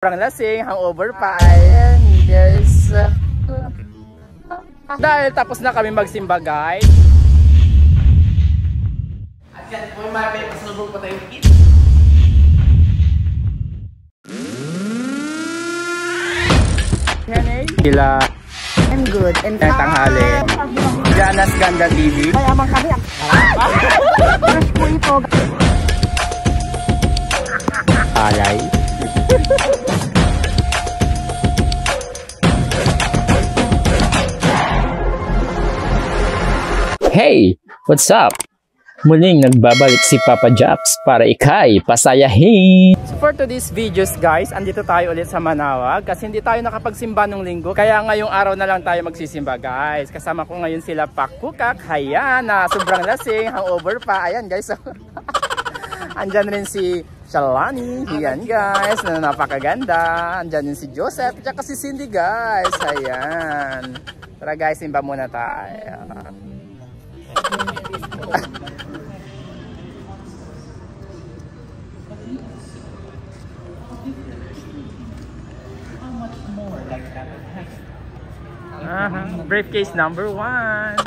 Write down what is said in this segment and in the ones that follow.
Sobrang lasing, hangover pa. Ayan, yes. Dahil tapos na kami magsimba, guys. At yan po, may pasalubong pa tayong kids. Sila I'm good. And tanghali. Jana's Ganda TV. Kaya mang kami. Fresh po ito. Alay. Hey! What's up? Muling nagbabalik si Papa Jax para ikay pasayahin. So for today's videos guys, andito tayo ulit sa Manaoag kasi hindi tayo nakapagsimba nung linggo. Kaya ngayong araw na lang tayo magsisimba guys. Kasama ko ngayon sila Pakukak, Hayan na sobrang lasing, hangover pa. Ayan guys. Andyan rin si Shalani, yan guys, na napakaganda. Andyan din si Joseph, at si Cindy guys. Ayan. Tara guys, simba muna tayo. Briefcase number 1.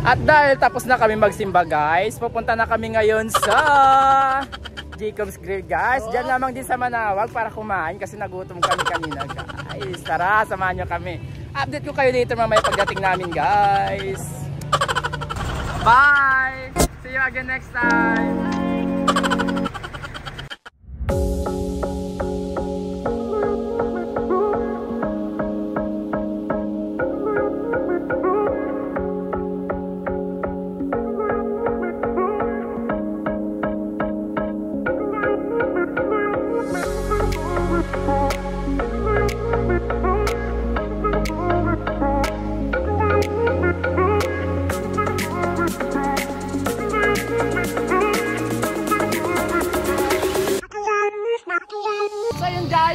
At dahil tapos na kami magsimba guys, pupunta na kami ngayon sa Jacob's Grill guys. Diyan lamang din sa Manaoag para kumain kasi nagutom kami kanina guys. Tara, samahan nyo kami. Update ko kayo later mamaya pagdating namin guys. Bye! See you again next time!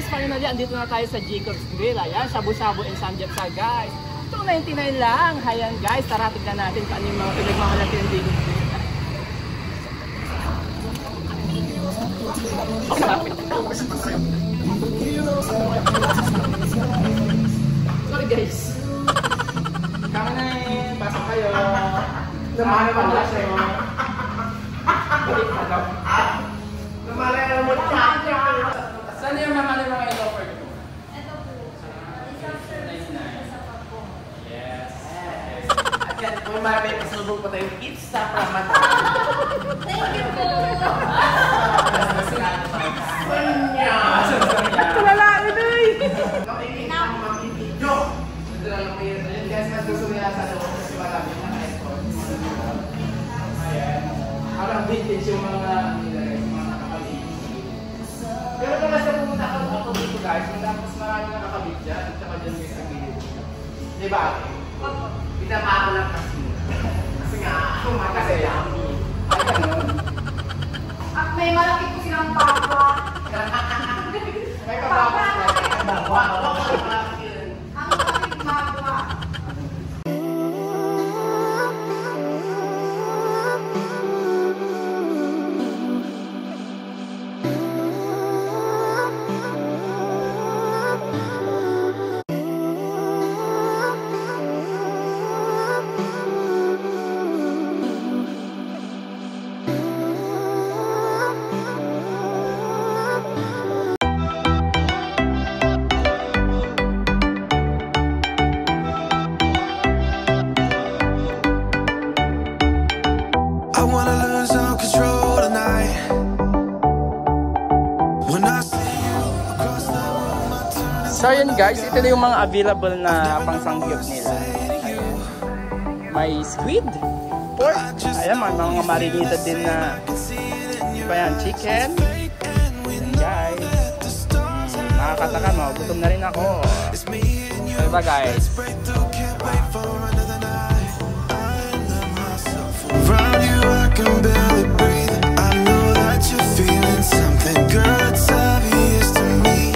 Finally, andito na tayo sa Jacob's Grill. Ayan, shabu-shabu and samgyupsal guys. $2.99 lang. Ayan guys, tara tignan natin kung ano yung mga pinagmamalaki ng Jacob's Grill. Sorry guys. Kama na eh, pasok kayo. Namahal pa nila sa'yo. Balik na daw. Namahal na mo siya. Saan yung mga in-offer ko? Ito po. Isa po. Yes. At yan po, may pasalubong pa tayong kids sa Pramata. Thank you po. At kalalain na eh! Guys, mas gusto nila sa loob kasi marami na na-export. Ayan. Parang vintage yung mga nakakabit. Pero kung nasa pumunta ako dito guys, tapos marami nakakabit dyan, at saka dyan may sagilid. Diba? Opo. Pinapa ako lang kasi. Kasi nga, kasi yummy. Ay, ganun. At may malaki po silang papa. May kapapos na. Ang malaki magwa. So yun guys, ito na yung mga available na pang-sangyup nila. Ayan. May squid, pork, ayan, mga marinated din na ayan, chicken. Ayan guys. Nakakataka, magutom na rin ako. Diba guys? Around you I can barely breathe. I know that you're feeling something, girl, it's obvious to me.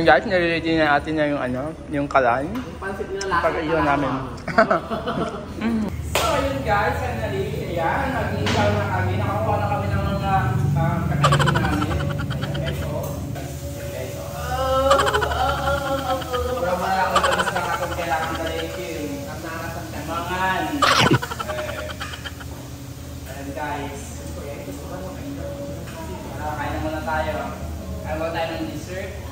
Ayan guys, nare-ready na natin na yung ano, yung kalan. Pag-iwan namin. So yun guys, finally, ayan, nag-iisaw na kami. Nakakuha na kami ng mga kakainin namin. Ayan guys, Sobrang malaki ito, mas nakakong kailangan na rekin. At nakakasantamangan. Ayan guys. Kain na muna tayo. Kain muna tayo ng dessert.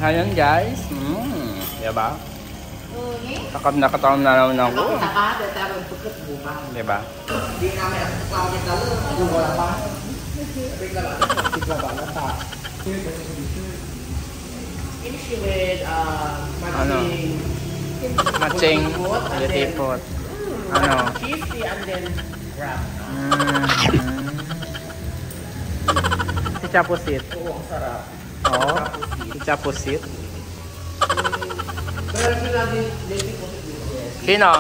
Ayan guys, diba? Takap na katawan na naman ako. Diba? Ano? Matching, litipot. Ano? Cheesy and then wrap. Si Chapusit. Oo, ang sarap. Oo, si Chapusit. Pero sila din po si Sino?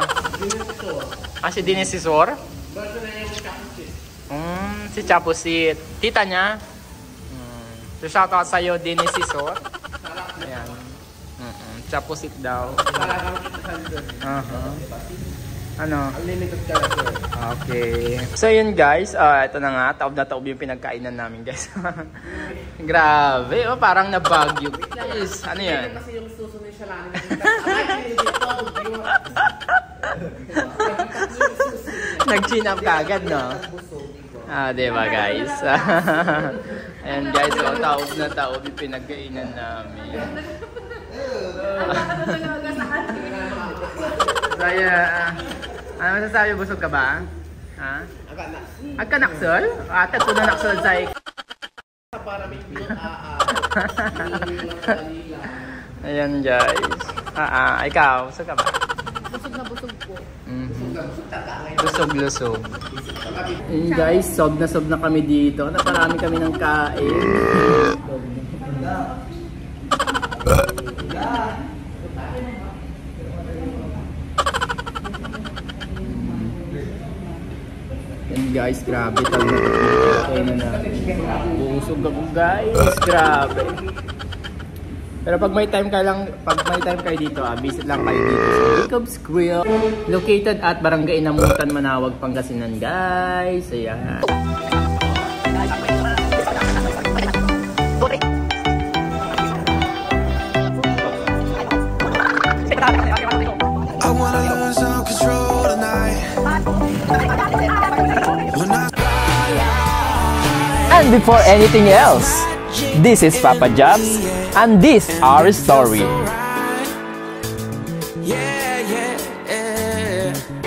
Ah, si Dennis Sisor? Pero sila yung Chapusit. Si Chapusit. Tita niya? So shoutout sa'yo, Dennis Sisor. Ayan. Chapusit daw. Ano? Unlimited character. Okay. So yun guys, ito na nga, taob na taob yung pinagkainan namin guys. Grabe, parang nabagyo guys. Ano yan? Kasi yung susunod siya lang. Nag-chin up kagad, no? Diba guys? Ayan guys, taob na taob yung pinagkainan namin. Saya, ano masasabi, busog ka ba? Ha? Agka naksol? Atag ko na naksol sa Ayan guys. Ikaw, busog ka ba? Busog na busog po. Busog-lusog. Ayan guys, sob na kami dito. Naparami kami ng kain. And guys, grabe talaga. Okay na natin. Busog ako guys. Grabe. Pero pag may time kayo dito, visit lang kayo dito sa Jacob's Grill. Located at Barangay Namutan, Manawag, Pangasinan guys. Ayan. I wanna lose all control tonight. And before anything else, this is Papa Jobs, and this our story.